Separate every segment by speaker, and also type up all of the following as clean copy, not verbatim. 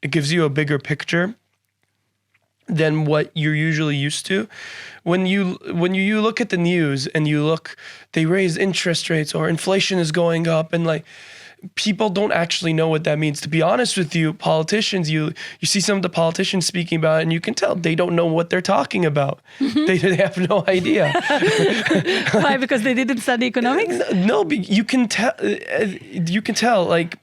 Speaker 1: It gives you a bigger picture than what you're usually used to. When you look at the news and they raise interest rates or inflation is going up, and like people don't actually know what that means. To be honest with you, politicians, you see some of the politicians speaking about it, and you can tell they don't know what they're talking about. They have no idea.
Speaker 2: Why? Because they didn't study economics?
Speaker 1: No, you can tell. You can tell, like,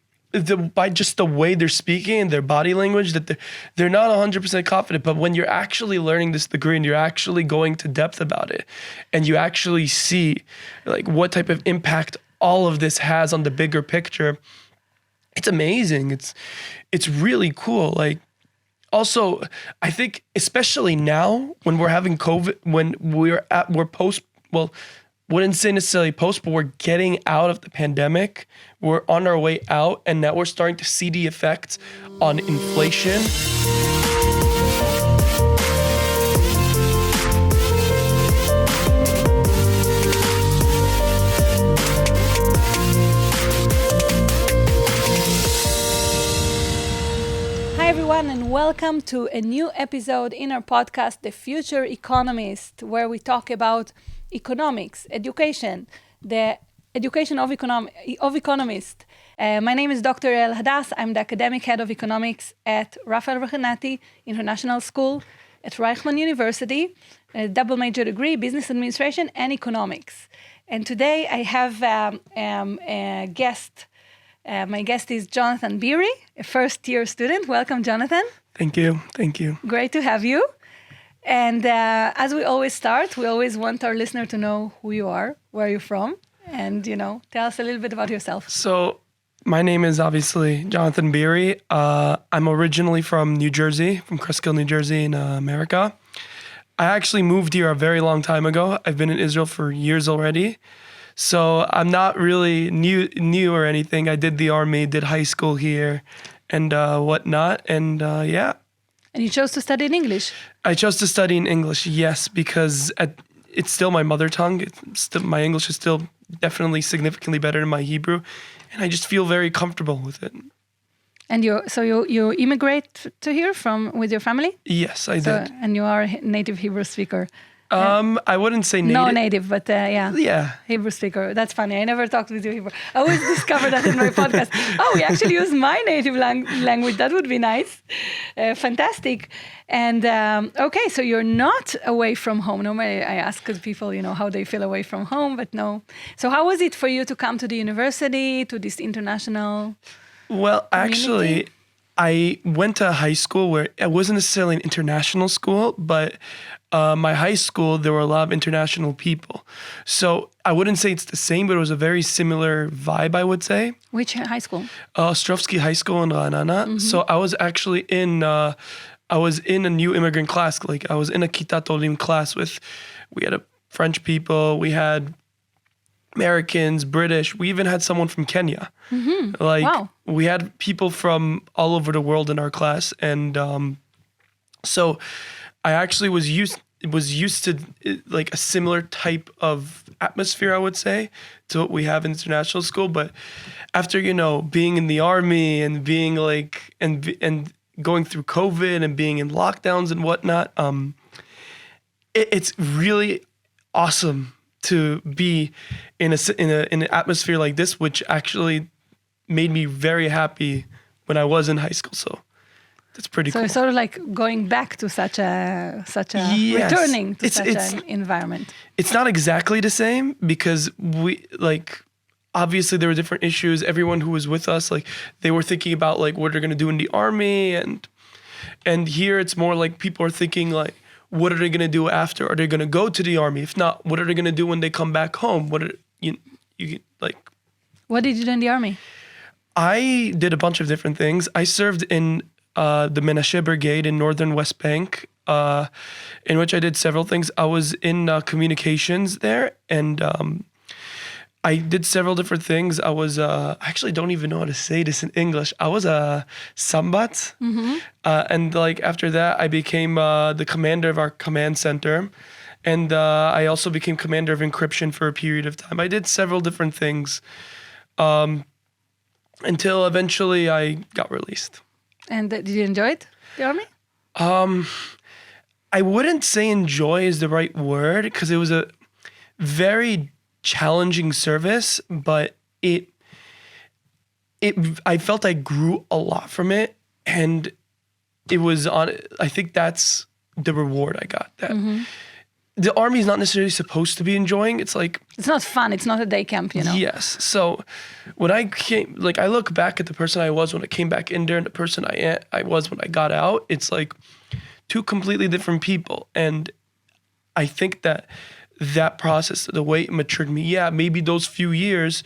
Speaker 1: by just the way they're speaking and their body language, that they're not 100% confident. But when you're actually learning this degree and you're actually going to depth about it, and you actually see like what type of impact all of this has on the bigger picture, it's amazing. It's really cool. Like, also, I think especially now when we're having COVID, when we're post, well, wouldn't say necessarily post, but we're getting out of the pandemic. We're on our way out, and now we're starting to see the effects on inflation.
Speaker 2: Hi everyone, and welcome to a new episode in our podcast, The Future Economist, where we talk about economics, education, the education of economists. My name is Dr. Yael Hadass. I'm the academic head of economics at Rafael Recanati International School at Reichman University, a double major degree, business administration and economics. And today I have a guest. My guest is Jonathan Beeri, a first-year student. Welcome, Jonathan.
Speaker 1: Thank you. Thank you.
Speaker 2: Great to have you. And as we always start, we always want our listener to know who you are, where you're from, and, tell us a little bit about yourself.
Speaker 1: So my name is obviously Jonathan Beeri. I'm originally from New Jersey, from Cresskill, New Jersey in America. I actually moved here a very long time ago. I've been in Israel for years already. So I'm not really new or anything. I did the army, did high school here and whatnot. And yeah.
Speaker 2: And you chose to study in English?
Speaker 1: I chose to study in English, yes, because it's still my mother tongue. My English is still definitely significantly better than my Hebrew. And I just feel very comfortable with it. And
Speaker 2: you immigrate to here with your family?
Speaker 1: Yes, I did.
Speaker 2: And you are a native Hebrew speaker?
Speaker 1: I wouldn't say native.
Speaker 2: No native, but yeah.
Speaker 1: Yeah.
Speaker 2: Hebrew speaker. That's funny. I never talked with you Hebrew. I always discover that in my podcast. Oh, we actually use my native language. That would be nice. Fantastic. And okay, so you're not away from home. Normally I ask people, how they feel away from home, but no. So how was it for you to come to the university, to this international
Speaker 1: Well,
Speaker 2: community?
Speaker 1: Actually, I went to a high school where it wasn't necessarily an international school, but my high school, there were a lot of international people. So I wouldn't say it's the same, but it was a very similar vibe, I would say.
Speaker 2: Which high school?
Speaker 1: Ostrovsky High School in Ra'anana. Mm-hmm. So I was actually in a new immigrant class. Like I was in a Kitat Olim class we had French people, we had Americans, British. We even had someone from Kenya. Mm-hmm.
Speaker 2: Wow.
Speaker 1: We had people from all over the world in our class, and so I actually was used to like a similar type of atmosphere, I would say, to what we have in international school. But after being in the army and being like and going through COVID and being in lockdowns and whatnot, it's really awesome to be in an atmosphere like this, which actually made me very happy when I was in high school. So that's pretty cool.
Speaker 2: So it's sort of like going back to such a
Speaker 1: yes.
Speaker 2: Returning to such an environment.
Speaker 1: It's not exactly the same because obviously there were different issues. Everyone who was with us, they were thinking about what they're going to do in the army, and here it's more like people are thinking what are they going to do after? Are they going to go to the army? If not, what are they going to do when they come back home? What did you
Speaker 2: do in the army?
Speaker 1: I did a bunch of different things. I served in the Menashe Brigade in northern West Bank, in which I did several things. I was in communications there, and I did several different things. I was, I actually don't even know how to say this in English. I was a sambat. Mm-hmm. And after that, I became the commander of our command center. And I also became commander of encryption for a period of time. I did several different things until eventually I got released.
Speaker 2: And did you enjoy it, the army?
Speaker 1: I wouldn't say enjoy is the right word because it was a very challenging service, but I felt I grew a lot from it, and it was I think that's the reward I got. That the army is not necessarily supposed to be enjoying. It's like
Speaker 2: it's not fun. It's not a day camp,
Speaker 1: Yes. So when I came, I look back at the person I was when I came back in there and the person I was when I got out. It's like two completely different people, and I think that process, the way it matured me, maybe those few years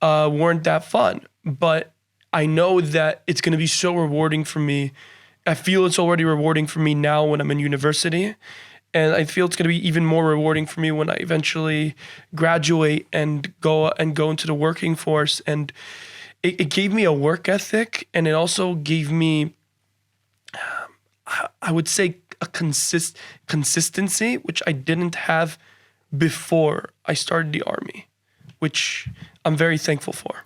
Speaker 1: weren't that fun, but I know that it's going to be so rewarding for me. I feel it's already rewarding for me now when I'm in university, and I feel it's going to be even more rewarding for me when I eventually graduate and go into the working force. And it gave me a work ethic, and it also gave me, I would say, a consistency, which I didn't have before I started the army, which I'm very thankful for.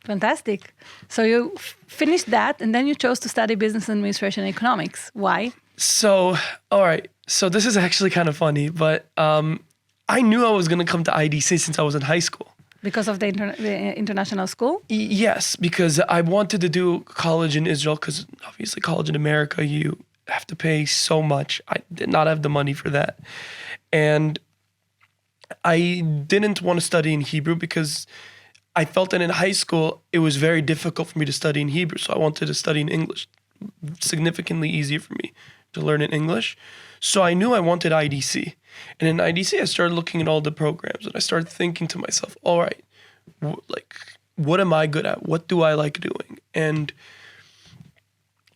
Speaker 2: Fantastic. So you finished that, and then you chose to study business administration and economics. Why?
Speaker 1: So, all right. So this is actually kind of funny, but I knew I was going to come to IDC since I was in high school.
Speaker 2: Because of the international school?
Speaker 1: Yes, because I wanted to do college in Israel, because obviously college in America, you have to pay so much. I did not have the money for that. And I didn't want to study in Hebrew because I felt that in high school, it was very difficult for me to study in Hebrew. So I wanted to study in English. Significantly easier for me to learn in English. So I knew I wanted IDC. And in IDC, I started looking at all the programs, and I started thinking to myself, all right, what am I good at? What do I like doing? And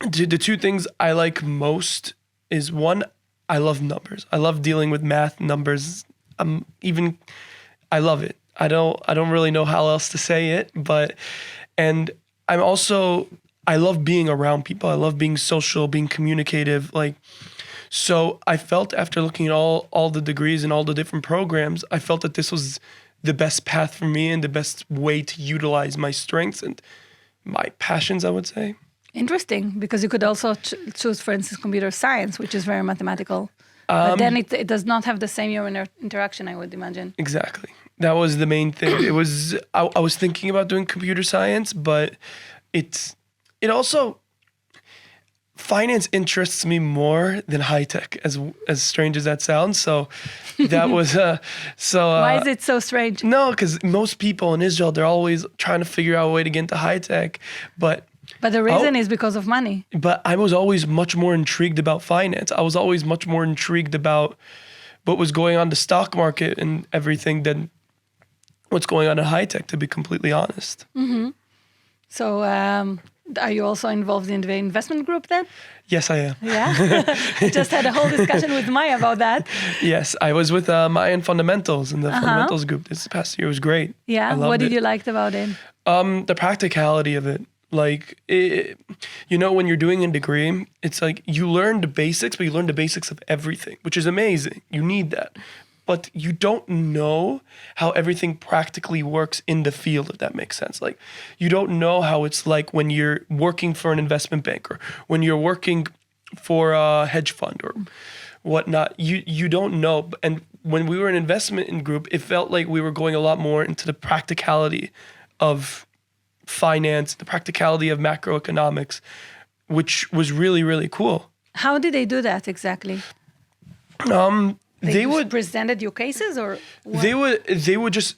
Speaker 1: the two things I like most is, one, I love numbers. I love dealing with math, numbers. I love it. I don't really know how else to say it, and I love being around people. I love being social, being communicative. So I felt after looking at all the degrees and all the different programs, I felt that this was the best path for me and the best way to utilize my strengths and my passions, I would say.
Speaker 2: Interesting, because you could also choose, for instance, computer science, which is very mathematical. But then it does not have the same human interaction, I would imagine.
Speaker 1: Exactly. That was the main thing. It was I was thinking about doing computer science, but it also, finance interests me more than high tech, as strange as that sounds. So that was
Speaker 2: Why is it so strange?
Speaker 1: No, because most people in Israel, they're always trying to figure out a way to get into high tech, but
Speaker 2: the reason is because of money.
Speaker 1: But I was always much more intrigued about finance. I was always much more intrigued about what was going on in the stock market and everything than what's going on in high tech, to be completely honest.
Speaker 2: Mm-hmm. So are you also involved in the investment group then?
Speaker 1: Yes, I am.
Speaker 2: Yeah? I just had a whole discussion with Maya about that.
Speaker 1: Yes, I was with Maya in Fundamentals in the Fundamentals group this past year. It was great.
Speaker 2: Yeah, what did you like about it?
Speaker 1: The practicality of it. When you're doing a degree, it's like you learn the basics, but you learn the basics of everything, which is amazing. You need that. But you don't know how everything practically works in the field, if that makes sense. You don't know how it's like when you're working for an investment bank or when you're working for a hedge fund or whatnot. You don't know. And when we were an investment group, it felt like we were going a lot more into the practicality of finance, the practicality of macroeconomics, which was really, really cool.
Speaker 2: How did they do that exactly? They would presented you cases, or what?
Speaker 1: They would just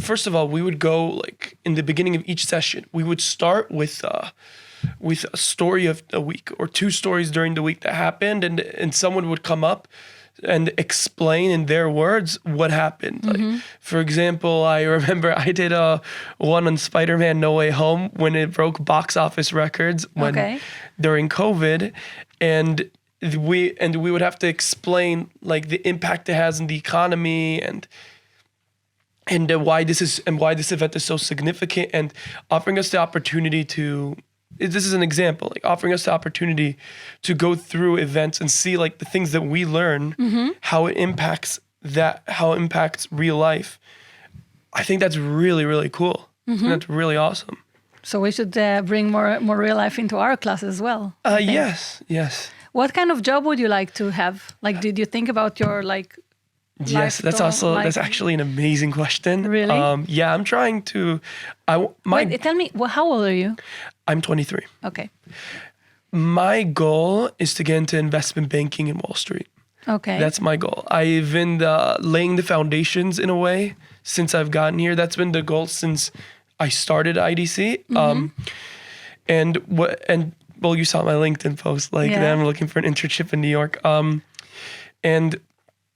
Speaker 1: first of all, we would go in the beginning of each session, we would start with a story of a week or two stories during the week that happened, and someone would come up and explain in their words what happened. For example, I remember I did one on Spider-Man No Way Home when it broke box office records during COVID, and we would have to explain the impact it has on the economy and why this event is so significant, and offering us the opportunity to. This is an example, offering us the opportunity to go through events and see the things that we learn, how it impacts real life. I think that's really, really cool. That's really awesome.
Speaker 2: So we should bring more real life into our class as well.
Speaker 1: Yes.
Speaker 2: What kind of job would you like to have? Like, did you think about your
Speaker 1: Yes, that's actually an amazing question.
Speaker 2: Really?
Speaker 1: Yeah, I'm trying to.
Speaker 2: Wait, tell me, how old are you?
Speaker 1: I'm 23.
Speaker 2: Okay.
Speaker 1: My goal is to get into investment banking in Wall Street.
Speaker 2: Okay.
Speaker 1: That's my goal. I've been laying the foundations in a way since I've gotten here. That's been the goal since I started IDC. And you saw my LinkedIn post, that I'm looking for an internship in New York. And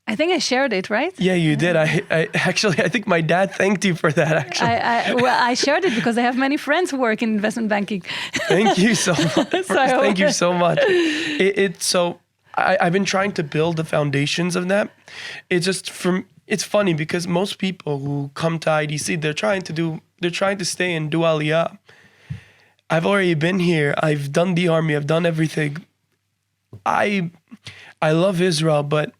Speaker 2: I think I shared it, right?
Speaker 1: yeah, you did. I actually, I think my dad thanked you for that, actually.
Speaker 2: I shared it because I have many friends who work in investment banking.
Speaker 1: Thank you so much. Thank you so much. I've been trying to build the foundations of that. It's funny because most people who come to IDC, they're trying to stay and do Aliyah. I've already been here. I've done the army. I've done everything. I love Israel, but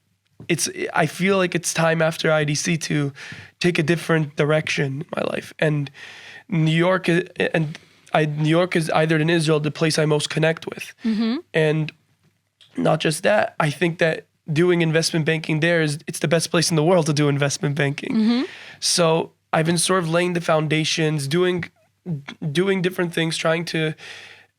Speaker 1: I feel like it's time after IDC to take a different direction in my life. And New York is either in Israel the place I most connect with. And not just that, I think that doing investment banking there it's the best place in the world to do investment banking. So I've been sort of laying the foundations, doing different things, trying to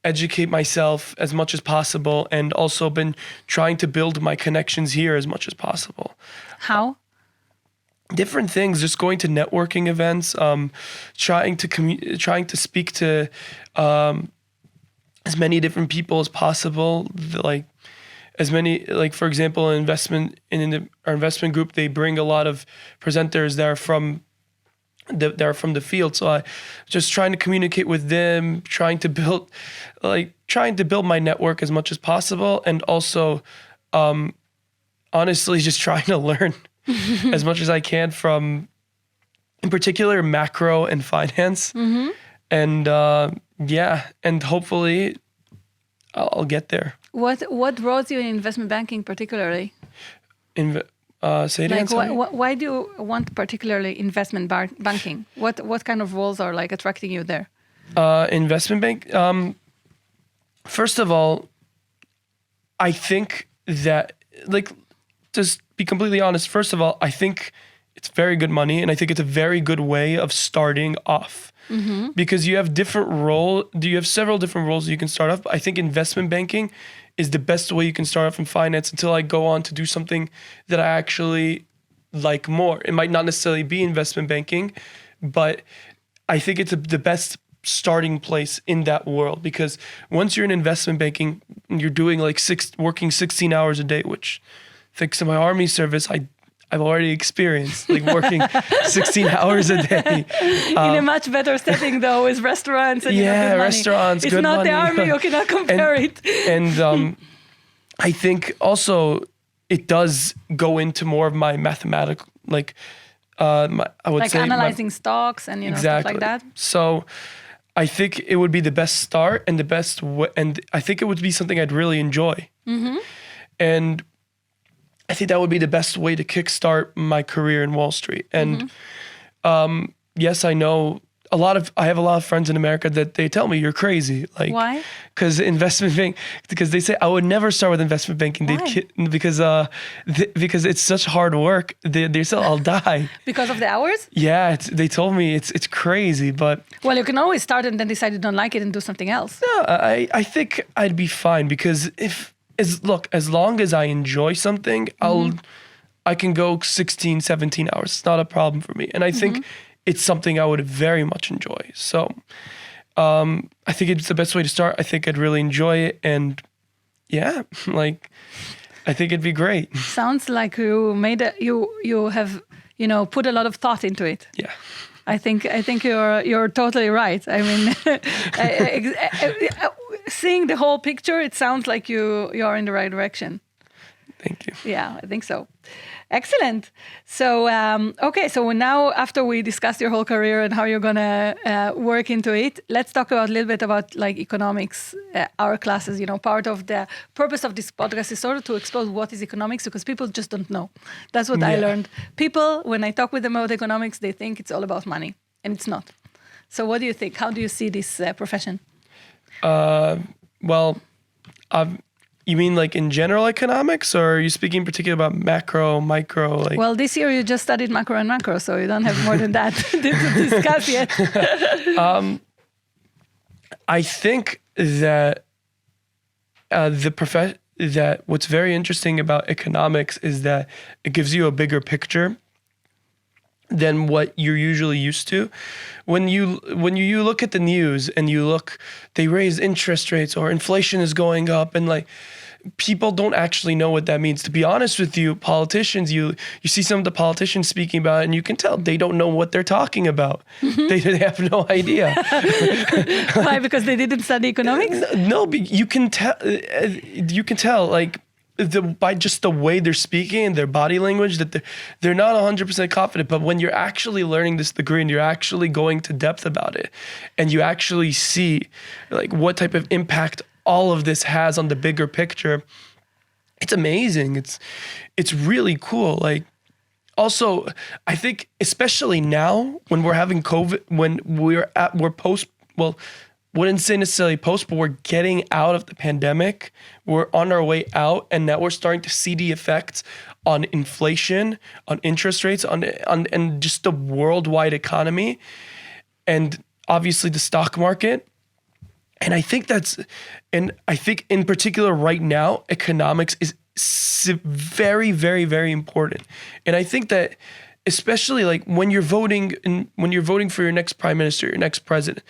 Speaker 1: educate myself as much as possible, and also been trying to build my connections here as much as possible.
Speaker 2: How?
Speaker 1: Different things, just going to networking events, trying to speak to as many different people as possible. For example, our investment group, they bring a lot of presenters that are from the field. So I just trying to communicate with them, trying to build my network as much as possible, and also honestly just trying to learn as much as I can from, in particular, macro and finance. And and hopefully I'll get there.
Speaker 2: What draws you in investment banking particularly?
Speaker 1: Say it again.
Speaker 2: Why do you want particularly investment banking? What kind of roles are attracting you there?
Speaker 1: Investment bank. First of all, I think that just be completely honest. First of all, I think it's very good money, and I think it's a very good way of starting off. Because you have several different roles you can start off. But I think investment banking is the best way you can start off in finance until I go on to do something that I actually like more. It might not necessarily be investment banking, but I think it's the best starting place in that world, because once you're in investment banking, you're doing working 16 hours a day, which thanks to my army service, I've already experienced working 16 hours a day.
Speaker 2: In a much better setting though, with restaurants and good
Speaker 1: restaurants,
Speaker 2: money.
Speaker 1: Good money.
Speaker 2: It's not the army, you cannot compare it.
Speaker 1: And I think also it does go into more of my mathematical, I would say
Speaker 2: analyzing stocks and stuff like that.
Speaker 1: So I think it would be the best start and and I think it would be something I'd really enjoy. And I think that would be the best way to kickstart my career in Wall Street. And yes, I know I have a lot of friends in America that they tell me you're crazy.
Speaker 2: Why?
Speaker 1: Because they say I would never start with investment banking.
Speaker 2: Why?
Speaker 1: Because it's such hard work. They say I'll die.
Speaker 2: Because of the hours?
Speaker 1: Yeah, they told me it's crazy, but
Speaker 2: well, you can always start and then decide you don't like it and do something else.
Speaker 1: No, I think I'd be fine, because as long as I enjoy something, I can go 16, 17 hours. It's not a problem for me. And I think it's something I would very much enjoy. So I think it's the best way to start. I think I'd really enjoy it. And yeah, I think it'd be great.
Speaker 2: Sounds like you have put a lot of thought into it.
Speaker 1: Yeah.
Speaker 2: I think you're totally right. I mean, seeing the whole picture, it sounds like you're in the right direction.
Speaker 1: Thank you.
Speaker 2: Yeah, I think so. Excellent. So, okay, so now after we discussed your whole career and how you're going to work into it, let's talk a little bit about economics, our classes. Part of the purpose of this podcast is sort of to expose what is economics, because people just don't know. That's what I learned. People, when I talk with them about economics, they think it's all about money, and it's not. So what do you think? How do you see this profession?
Speaker 1: Well, you mean like in general economics, or are you speaking particularly about macro, micro? Like,
Speaker 2: Well, this year you just studied macro and macro, so you don't have more than that to discuss yet.
Speaker 1: I think that that what's very interesting about economics is that it gives you a bigger picture than what you're usually used to. When you look at the news and they raise interest rates or inflation is going up, and like people don't actually know what that means. To be honest with you, politicians, you see some of the politicians speaking about it, and you can tell they don't know what they're talking about. They have no idea.
Speaker 2: Why? Because they didn't study economics?
Speaker 1: No, you can tell. You can tell, like, by just the way they're speaking and their body language, that they're not 100% confident. But when you're actually learning this degree and you're actually going to depth about it, and you actually see like what type of impact all of this has on the bigger picture, it's amazing. It's really cool. Like, also, I think especially now when we're having COVID, when we're post, well, wouldn't say necessarily post, but we're getting out of the pandemic. We're on our way out, and now we're starting to see the effects on inflation, on interest rates, on and just the worldwide economy, and obviously the stock market. And I think in particular right now, economics is very, very, very important. And I think that especially like when you're voting for your next prime minister, your next president,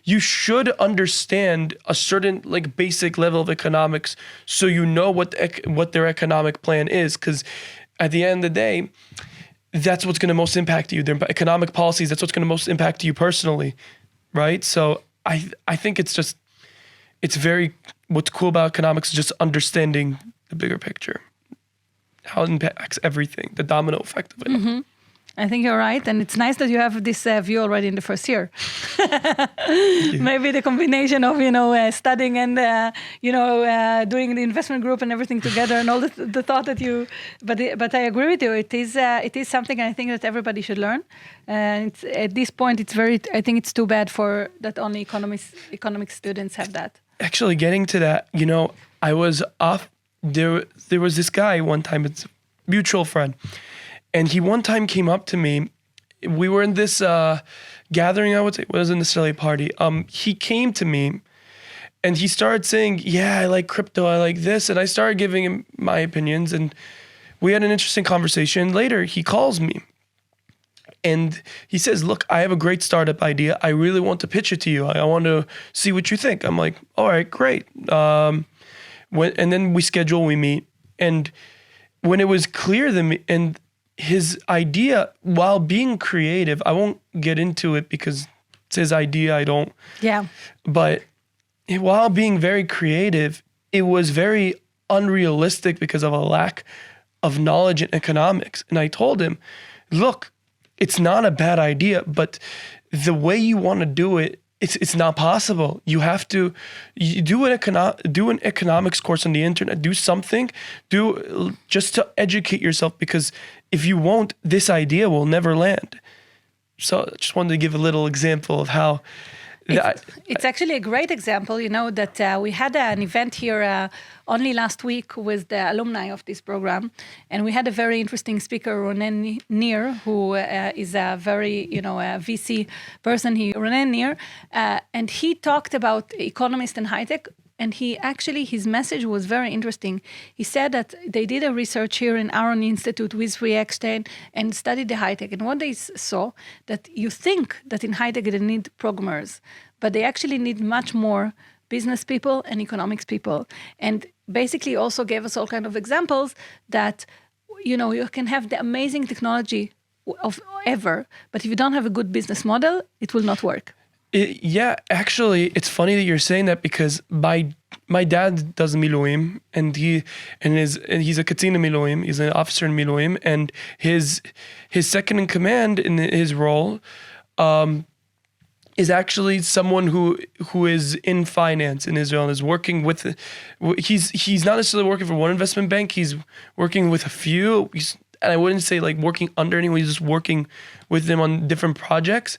Speaker 1: you should understand a certain like basic level of economics, so you know what their economic plan is. Because at the end of the day, that's what's going to most impact you. Their economic policies, that's what's going to most impact you personally, right? So I think what's cool about economics is just understanding the bigger picture, how it impacts everything, the domino effect of it.
Speaker 2: Mm-hmm. I think you're right, and it's nice that you have this view already in the first year. Maybe the combination of studying and doing the investment group and everything together, and all the thought that you. But I agree with you. It is something I think that everybody should learn. And at this point, I think it's too bad for that only economics students have that.
Speaker 1: Actually, getting to that, I was off. There was this guy one time. It's a mutual friend. And he one time came up to me. We were in this gathering, I would say. It wasn't necessarily a party. He came to me and he started saying, yeah, I like crypto, I like this. And I started giving him my opinions, and we had an interesting conversation. Later, he calls me and he says, look, I have a great startup idea. I really want to pitch it to you. I want to see what you think. I'm like, all right, great. And then we meet. And when it was clear to me, and his idea, while being creative, I won't get into it because it's his idea, I don't.
Speaker 2: Yeah.
Speaker 1: But while being very creative, it was very unrealistic because of a lack of knowledge in economics. And I told him, look, it's not a bad idea, but the way you want to do it, it's not possible. You have to do an economics course on the internet, do something, just to educate yourself, because if you won't, this idea will never land. So I just wanted to give a little example of how
Speaker 2: it's actually a great example, that we had an event here only last week with the alumni of this program. And we had a very interesting speaker, Ronen Nir, who is a very, VC person, Ronen Nir. And he talked about Economist and high-tech. And his message was very interesting. He said that they did a research here in Aaron Institute with Reichman and studied the high-tech. And what they saw, that you think that in high-tech they need programmers, but they actually need much more business people and economics people. And basically also gave us all kind of examples that, you can have the amazing technology of ever, but if you don't have a good business model, it will not work.
Speaker 1: Yeah, actually, it's funny that you're saying that, because my dad does miluim, and he's a katzin miluim. He's an officer in miluim, and his second in command in his role is actually someone who is in finance in Israel and is working with. He's not necessarily working for one investment bank. He's working with a few. And I wouldn't say like working under anyone. He's just working with them on different projects.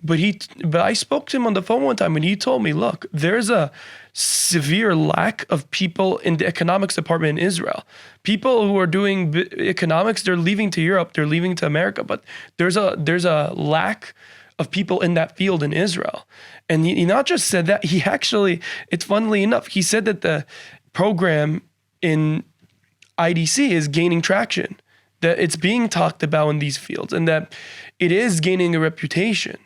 Speaker 1: But I spoke to him on the phone one time and he told me, look, there's a severe lack of people in the economics department in Israel. People who are doing economics, they're leaving to Europe, they're leaving to America, but there's a lack of people in that field in Israel. And he not just said that, he actually, it's funnily enough, he said that the program in IDC is gaining traction, that it's being talked about in these fields, and that it is gaining a reputation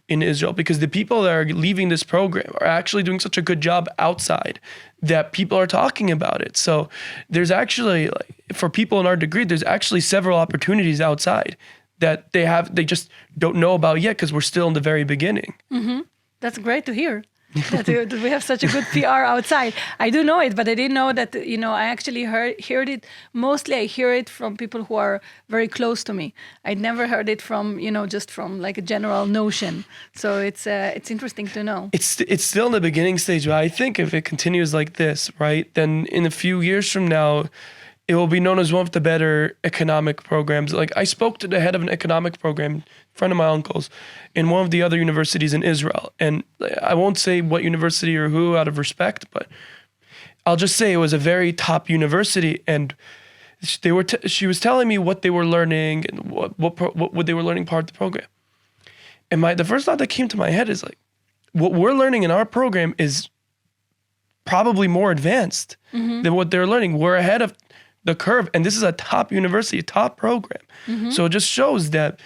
Speaker 1: in Israel because the people that are leaving this program are actually doing such a good job outside that people are talking about it. So there's actually, like, for people in our degree, there's actually several opportunities outside that they just don't know about yet because we're still in the very beginning.
Speaker 2: Mm-hmm. That's great to hear. that we have such a good PR outside. I do know it, but I didn't know that, I actually heard it. Mostly I hear it from people who are very close to me. I'd never heard it from, just from like a general notion. So it's interesting to know.
Speaker 1: It's still in the beginning stage, but I think if it continues like this, right, then in a few years from now, it will be known as one of the better economic programs. Like, I spoke to the head of an economic program, friend of my uncle's, in one of the other universities in Israel. And I won't say what university or who out of respect, but I'll just say it was a very top university. And she was telling me what they were learning and what they were learning part of the program. And the first thought that came to my head is, like, what we're learning in our program is probably more advanced than what they're learning. We're ahead of the curve, and this is a top university, a top program. So it just shows that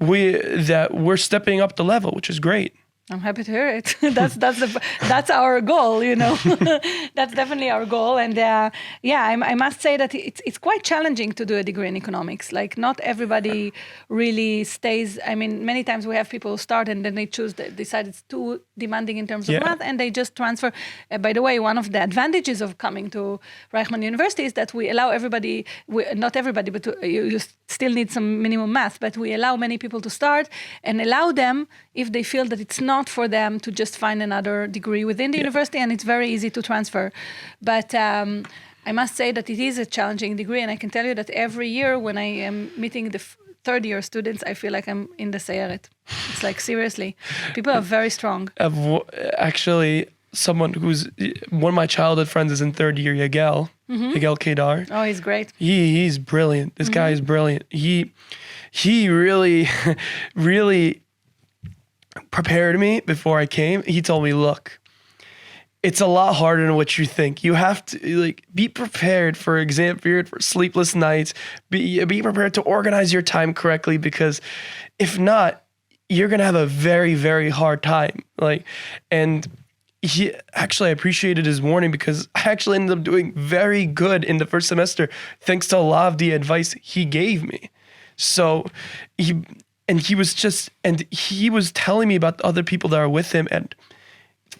Speaker 1: we're stepping up the level, which is great.
Speaker 2: I'm happy to hear it. That's our goal, That's definitely our goal. And I must say that it's quite challenging to do a degree in economics. Like, not everybody really stays. I mean, many times we have people start and then they decide it's too demanding in terms of math, and they just transfer. By the way, one of the advantages of coming to Reichman University is that we allow everybody, not everybody, but you still need some minimum math, but we allow many people to start and allow them, if they feel that it's not for them, to just find another degree within the university, and it's very easy to transfer. But I must say that it is a challenging degree, and I can tell you that every year when I am meeting the third-year students, I feel like I'm in the Sayeret. It's like, seriously, people are very strong.
Speaker 1: Actually, someone who's one of my childhood friends is in third year, Yael Kedar.
Speaker 2: Oh, he's great.
Speaker 1: He's brilliant. This guy is brilliant. He really, really prepared me before I came. He told me, look, it's a lot harder than what you think. You have to be prepared for exam period, for sleepless nights, be prepared to organize your time correctly, because if not, you're going to have a very, very hard time. And he actually, I appreciated his warning, because I actually ended up doing very good in the first semester thanks to a lot of the advice he gave me. So he was telling me about the other people that are with him, and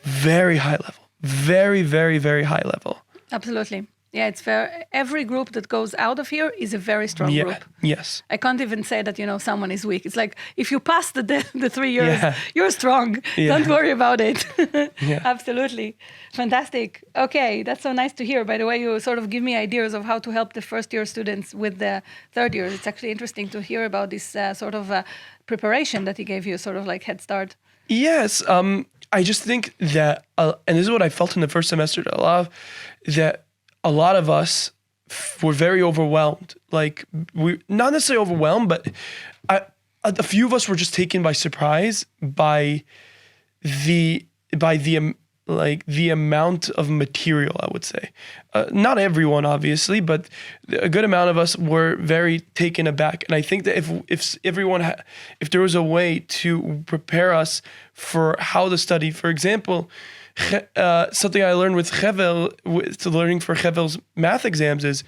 Speaker 1: very high level, very, very, very high level.
Speaker 2: Absolutely. Yeah, it's fair. Every group that goes out of here is a very strong group.
Speaker 1: Yes.
Speaker 2: I can't even say that, someone is weak. It's like, if you pass the 3 years, you're strong. Yeah. Don't worry about it. Yeah. Absolutely. Fantastic. Okay, that's so nice to hear. By the way, you sort of give me ideas of how to help the first-year students with the third years. It's actually interesting to hear about this sort of preparation that he gave you, sort of like head start.
Speaker 1: Yes. I just think that, and this is what I felt in the first semester, that a lot of us were very overwhelmed. Like, we not necessarily overwhelmed, but a few of us were just taken by surprise by the amount of material, I would say. Not everyone, obviously, but a good amount of us were very taken aback. And I think that if there was a way to prepare us for how to study, for example, something I learned with Chevel, learning for Chevel's math exams, is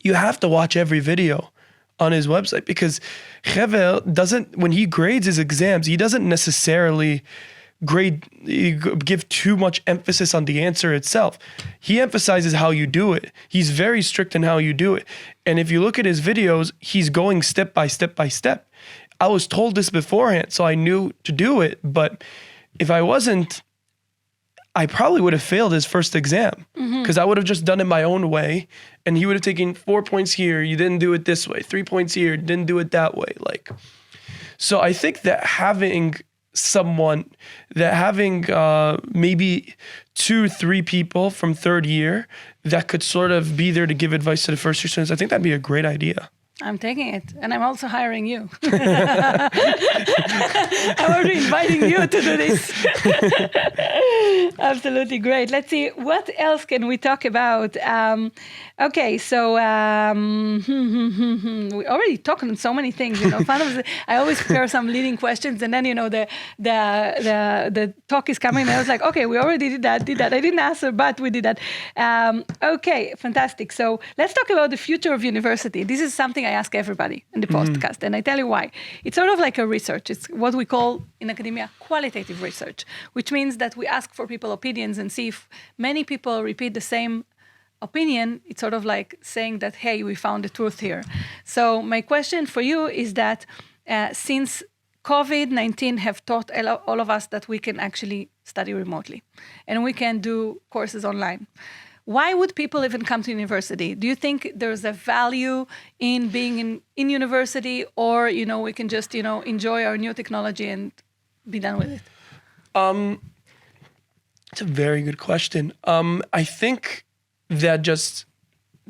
Speaker 1: you have to watch every video on his website, because Chevel when he grades his exams, he doesn't necessarily give too much emphasis on the answer itself. He emphasizes how you do it. He's very strict in how you do it. And if you look at his videos, he's going step by step by step. I was told this beforehand, so I knew to do it. But if I wasn't, I probably would have failed his first exam, because I would have just done it my own way, and he would have taken 4 points here, you didn't do it this way, 3 points here, didn't do it that way. So I think that having someone that having maybe 2-3 people from third year that could sort of be there to give advice to the first year students, I think that'd be a great idea.
Speaker 2: I'm taking it, and I'm also hiring you. I'm already inviting you to do this. Absolutely great. Let's see, what else can we talk about? Okay, so we already talked on so many things. I always prepare some leading questions, and then the talk is coming, and I was like, okay, we already did that. I didn't answer, but we did that. Okay, fantastic. So let's talk about the future of university. This is something I ask everybody in the podcast, and I tell you why. It's sort of like a research. It's what we call in academia qualitative research, which means that we ask for people's opinions and see if many people repeat the same opinion. It's sort of like saying that, hey, we found the truth here. So my question for you is that since COVID-19 have taught all of us that we can actually study remotely and we can do courses online, why would people even come to university? Do you think there's a value in being in university, or we can just enjoy our new technology and be done with it?
Speaker 1: It's a very good question. I think that just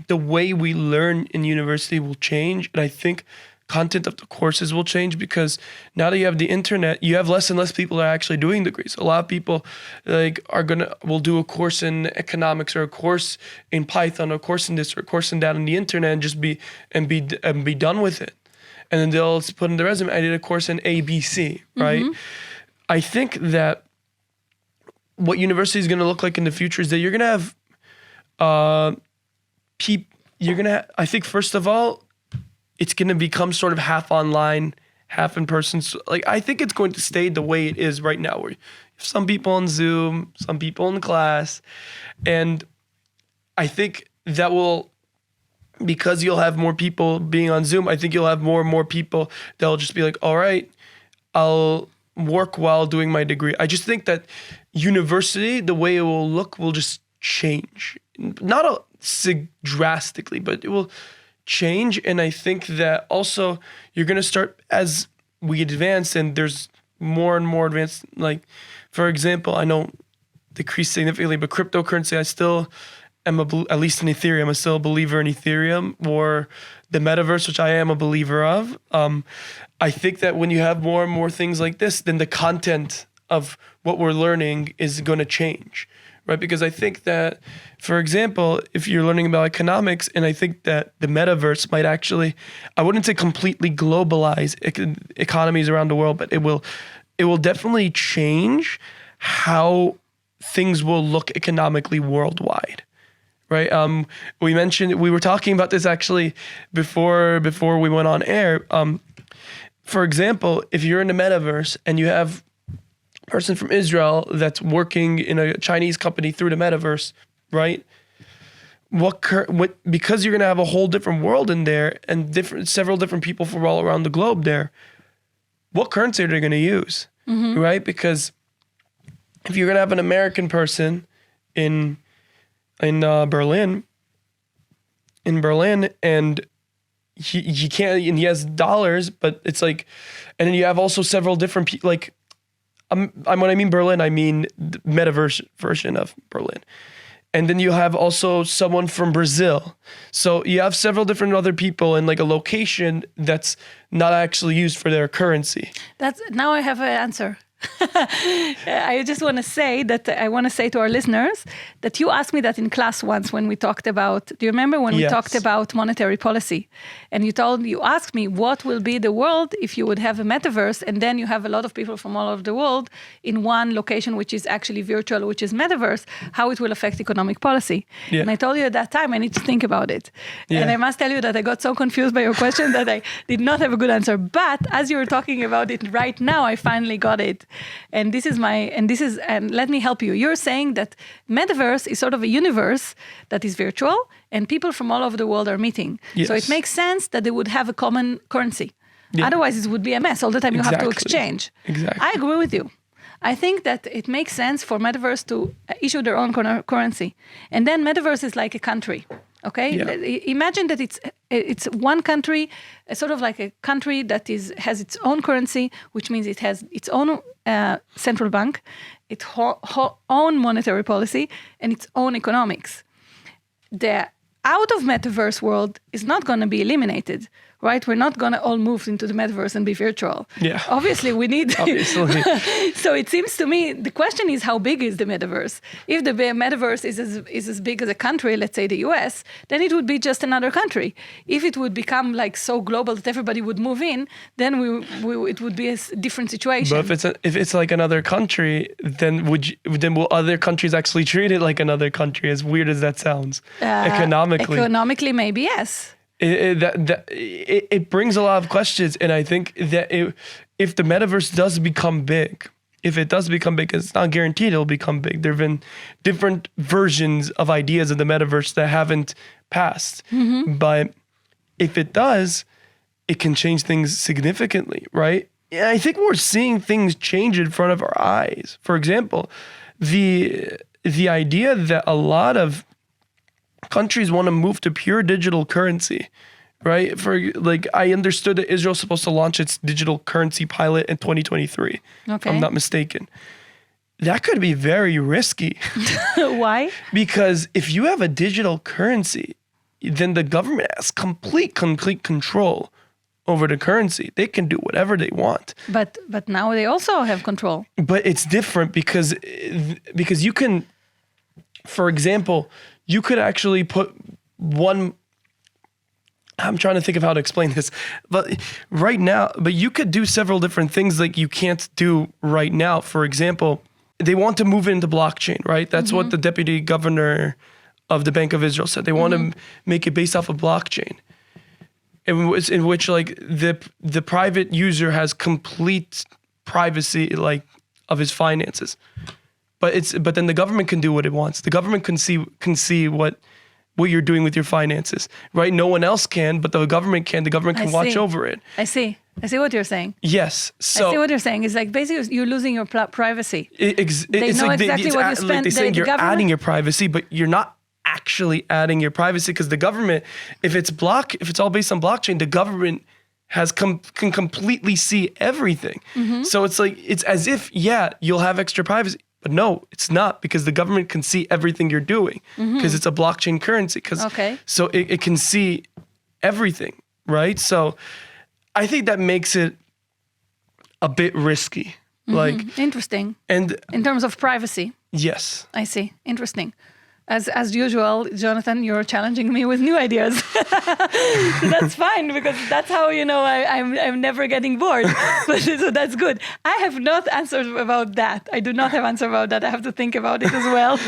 Speaker 1: the way we learn in university will change, and I think content of the courses will change, because now that you have the internet, you have less and less people that are actually doing degrees. A lot of people will do a course in economics, or a course in Python, or a course in this, or a course in that on the internet, and just be done with it. And then they'll put in the resume, I did a course in ABC, right? Mm-hmm. I think that what university is going to look like in the future is that you're going to have I think first of all, it's going to become sort of half online, half in person. So, I think it's going to stay the way it is right now, where you have some people on Zoom, some people in class. And I think that will, because you'll have more people being on Zoom, I think you'll have more and more people that'll just be like, all right, I'll work while doing my degree. I just think that university, the way it will look, will just change. Not drastically, but it will change. And I think that also you're going to start, as we advance and there's more and more advanced, for example, I know decreased significantly, but cryptocurrency, I still am at least in Ethereum, I'm still a believer in Ethereum, or the metaverse, which I am a believer of. I think that when you have more and more things like this, then the content of what we're learning is going to change. Right, because I think that, for example, if you're learning about economics, and I think that the metaverse might actually, I wouldn't say completely globalize economies around the world, but it will definitely change how things will look economically worldwide. Right? We were talking about this actually before we went on air. For example, if you're in the metaverse and you have person from Israel that's working in a Chinese company through the metaverse, right? Because you're gonna have a whole different world in there, and several different people from all around the globe there. What currency are they gonna use, right? Because if you're gonna have an American person in Berlin, and he can't, and he has dollars, but it's and then you have also several different people, when I mean Berlin, I mean the metaverse version of Berlin. And then you have also someone from Brazil. So you have several different other people in a location that's not actually used for their currency.
Speaker 2: Now I have an answer. I just want to say to our listeners that you asked me that in class once when we talked about, do you remember when we talked about monetary policy? And you asked me what will be the world if you would have a metaverse, and then you have a lot of people from all over the world in one location, which is actually virtual, which is metaverse, how it will affect economic policy. Yeah. And I told you at that time, I need to think about it. Yeah. And I must tell you that I got so confused by your question that I did not have a good answer. But as you were talking about it right now, I finally got it. And let me help you. You're saying that metaverse is sort of a universe that is virtual and people from all over the world are meeting. Yes. So it makes sense that they would have a common currency. Yeah. Otherwise, it would be a mess. All the time you have to exchange. Exactly. I agree with you. I think that it makes sense for metaverse to issue their own currency. And then metaverse is like a country. Okay? Yeah. Imagine that it's it's one country, sort of like a country that has its own currency, which means it has its own central bank, its own monetary policy, and its own economics. The out of metaverse world is not going to be eliminated, right? We're not going to all move into the metaverse and be virtual.
Speaker 1: Yeah.
Speaker 2: Obviously, we need.
Speaker 1: Obviously.
Speaker 2: So it seems to me the question is, how big is the metaverse? If the metaverse is as big as a country, let's say the US, then it would be just another country. If it would become like so global that everybody would move in, then it would be a different situation.
Speaker 1: But if it's like another country, then will other countries actually treat it like another country? As weird as that sounds,
Speaker 2: economically, maybe yes.
Speaker 1: It brings a lot of questions, and I think that if the metaverse does become big, it's not guaranteed it'll become big. There have been different versions of ideas of the metaverse that haven't passed. But if it does, it can change things significantly, right? And I think we're seeing things change in front of our eyes. For example, the idea that a lot of countries want to move to pure digital currency, right? I understood that Israel's supposed to launch its digital currency pilot in 2023, if I'm not mistaken. That could be very risky.
Speaker 2: Why?
Speaker 1: Because if you have a digital currency, then the government has complete control over the currency. They can do whatever they want.
Speaker 2: But now they also have control.
Speaker 1: But it's different because you can, for example, you could actually put one. I'm trying to think of how to explain this, but you could do several different things like you can't do right now. For example, they want to move into blockchain, right? That's what the deputy governor of the Bank of Israel said. They want to make it based off of blockchain, in which like the private user has complete privacy, like of his finances. But then the government can do what it wants. The government can see what you're doing with your finances, right? No one else can, but the government can. The government can watch over it.
Speaker 2: I see what you're saying.
Speaker 1: Yes. So
Speaker 2: I see what you're saying. It's like basically you're losing your privacy.
Speaker 1: They
Speaker 2: know exactly what you spend.
Speaker 1: Like they're saying you're adding your privacy, but you're not actually adding your privacy because the government, if it's all based on blockchain, the government can completely see everything. So it's as if you'll have extra privacy. But no, it's not, because the government can see everything you're doing because it's a blockchain currency. So it can see everything, right? So I think that makes it a bit risky.
Speaker 2: Interesting.
Speaker 1: And
Speaker 2: in terms of privacy.
Speaker 1: Yes.
Speaker 2: I see. Interesting. As usual, Jonathan, you're challenging me with new ideas. So that's fine, because that's how I'm never getting bored. So that's good. I have not answered about that. I do not have answer about that. I have to think about it as well.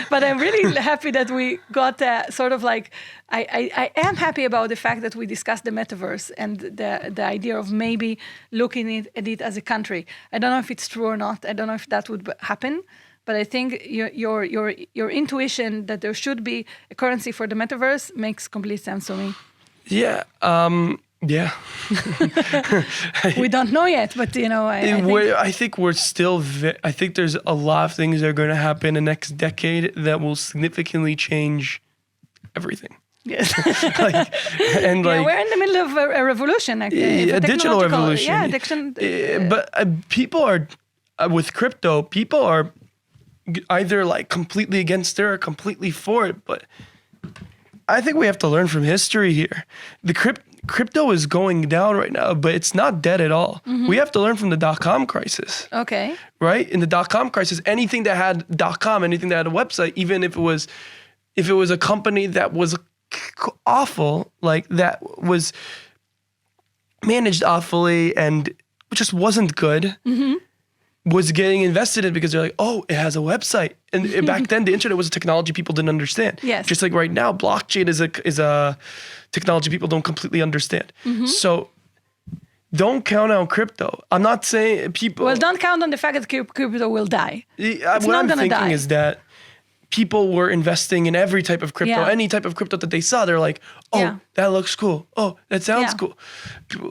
Speaker 2: But I'm really happy that we got sort of like, I am happy about the fact that we discussed the metaverse and the idea of maybe looking at it as a country. I don't know if it's true or not. I don't know if that would happen. But I think your intuition that there should be a currency for the metaverse makes complete sense to me.
Speaker 1: Yeah. Yeah.
Speaker 2: We don't know yet, but
Speaker 1: I think we're still. I think there's a lot of things that are going to happen in the next decade that will significantly change everything.
Speaker 2: Yes.
Speaker 1: We're in
Speaker 2: the middle of a revolution, actually.
Speaker 1: A digital revolution.
Speaker 2: Yeah,
Speaker 1: but people are with crypto. People are either like completely against it or completely for it. But I think we have to learn from history here. The crypto is going down right now, but it's not dead at all. We have to learn from the dot-com crisis.
Speaker 2: Okay.
Speaker 1: Right? In the dot-com crisis, anything that had .com, anything that had a website, even if it was a company that was awful, like that was managed awfully and just wasn't good, was getting invested in because they're like, oh, it has a website. And back then, the internet was a technology people didn't understand.
Speaker 2: Yes.
Speaker 1: Just like right now, blockchain is a technology people don't completely understand. So don't count on crypto. I'm not saying people...
Speaker 2: Well, don't count on the fact that crypto will die.
Speaker 1: What I'm thinking is that people were investing in every type of crypto, any type of crypto that they saw. They're like, oh, that looks cool. Oh, that sounds cool.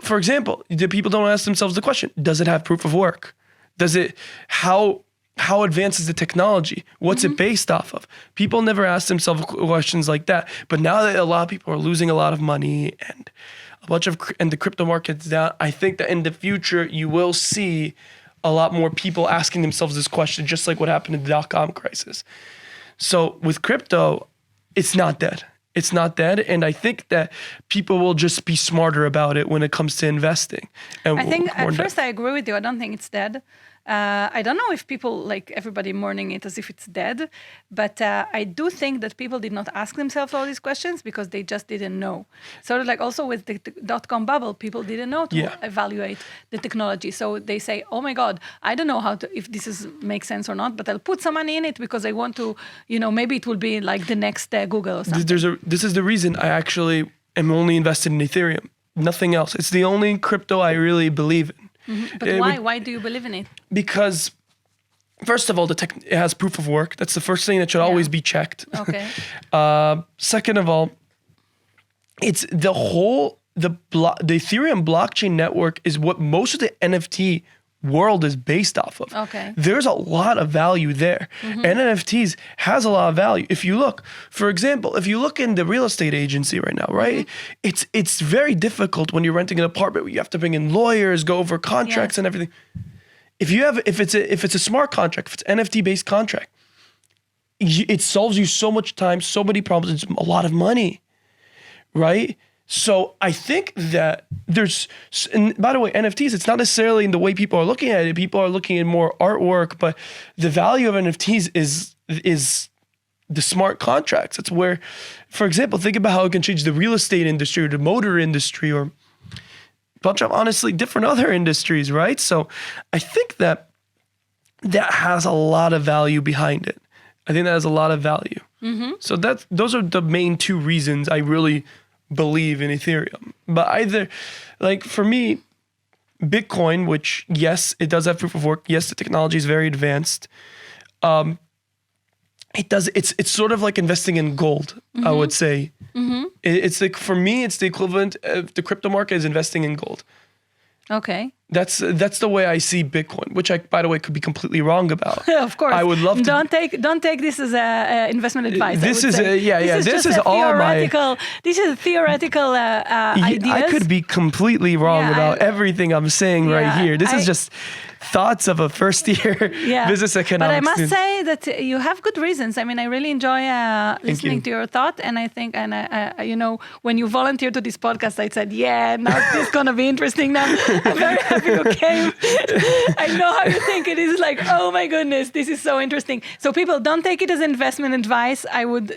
Speaker 1: For example, the people don't ask themselves the question, does it have proof of work? How how advanced is the technology? What's it based off of? People never ask themselves questions like that. But now that a lot of people are losing a lot of money and the crypto market's down, I think that in the future you will see a lot more people asking themselves this question, just like what happened in the dot-com crisis. So with crypto, it's not dead. It's not dead. And I think that people will just be smarter about it when it comes to investing. And
Speaker 2: I think at first I agree with you. I don't think it's dead. I don't know if people, like everybody mourning it as if it's dead, but I do think that people did not ask themselves all these questions because they just didn't know. Sort of like also with the dot-com bubble, people didn't know to evaluate the technology. So they say, oh my God, I don't know if this makes sense or not, but I'll put some money in it because I want to, maybe it will be like the next Google or something.
Speaker 1: This is the reason I actually am only invested in Ethereum. Nothing else. It's the only crypto I really believe in.
Speaker 2: Mm-hmm. But why? Why do you believe in it?
Speaker 1: Because, first of all, it has proof of work. That's the first thing that should always be checked.
Speaker 2: Okay.
Speaker 1: Second of all, it's the Ethereum blockchain network is what most of the NFT world is based off of.
Speaker 2: Okay.
Speaker 1: There's a lot of value there. And NFTs has a lot of value. If you look, for example, if you look in the real estate agency right now, right? It's very difficult when you're renting an apartment where you have to bring in lawyers, go over contracts and everything. If it's a smart contract, if it's NFT based contract, it solves you so much time, so many problems, it's a lot of money, right? So I think that and by the way, NFTs, it's not necessarily in the way people are looking at it. People are looking at more artwork, but the value of NFTs is the smart contracts. It's where, for example, think about how it can change the real estate industry or the motor industry or a bunch of honestly different other industries, right? So I think that has a lot of value behind it. I think that has a lot of value. So those are the main two reasons I really believe in Ethereum. But either, like for me, Bitcoin, which yes, it does have proof of work. Yes, the technology is very advanced. It's sort of like investing in gold, I would say. It's like, for me, it's the equivalent of the crypto market is investing in gold.
Speaker 2: Okay.
Speaker 1: That's the way I see Bitcoin, which I, by the way, could be completely wrong about.
Speaker 2: Of course,
Speaker 1: I would love to.
Speaker 2: Don't take this as investment advice.
Speaker 1: This is theoretical
Speaker 2: ideas.
Speaker 1: I could be completely wrong about everything I'm saying right here. This is just thoughts of a first year business economics.
Speaker 2: But I must say that you have good reasons. I mean, I really enjoy listening to your thought, and I think, when you volunteered to this podcast, I said, now this is gonna be interesting. Now I'm very happy you came. I know how you think. It is like, oh my goodness, this is so interesting. So people, don't take it as investment advice.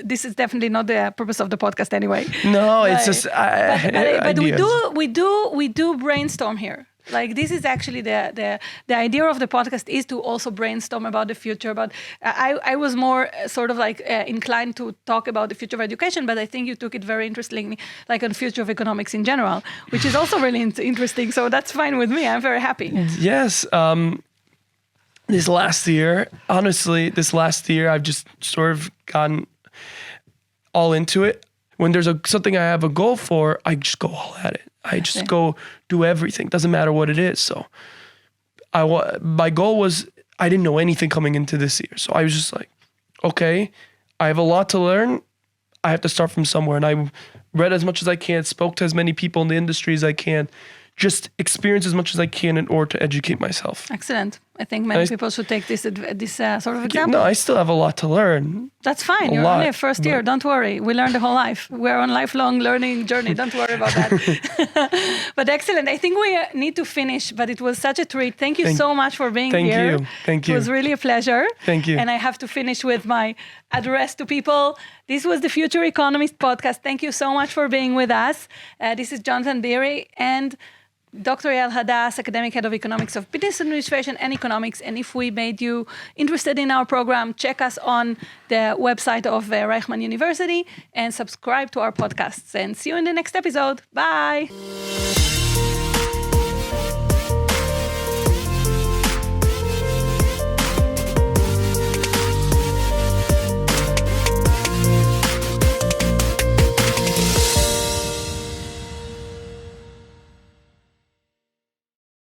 Speaker 2: This is definitely not the purpose of the podcast anyway.
Speaker 1: No, it's just.
Speaker 2: But we do brainstorm here. Like, this is actually the idea of the podcast is to also brainstorm about the future. But I was more sort of like inclined to talk about the future of education, but I think you took it very interestingly, like on the future of economics in general, which is also really interesting. So that's fine with me. I'm very happy.
Speaker 1: Yes. This last year, I've just sort of gotten all into it. When there's something I have a goal for, I just go all at it. I just go do everything. Doesn't matter what it is. So my goal was, I didn't know anything coming into this year. So I was just like, okay, I have a lot to learn. I have to start from somewhere. And I read as much as I can, spoke to as many people in the industry as I can, just experience as much as I can in order to educate myself.
Speaker 2: Excellent. I think many people should take this sort of example.
Speaker 1: No, I still have a lot to learn.
Speaker 2: That's fine. You're only first year. Don't worry. We learn the whole life. We're on lifelong learning journey. Don't worry about that. But excellent. I think we need to finish, but it was such a treat. Thank you so much for being here.
Speaker 1: Thank you.
Speaker 2: It was really a pleasure.
Speaker 1: Thank you.
Speaker 2: And I have to finish with my address to people. This was the Future Economist podcast. Thank you so much for being with us. This is Jonathan Beeri and Dr. Yael Hadass, Academic Head of Economics of Business Administration and Economics. And if we made you interested in our program, check us on the website of Reichman University and subscribe to our podcasts. And see you in the next episode. Bye.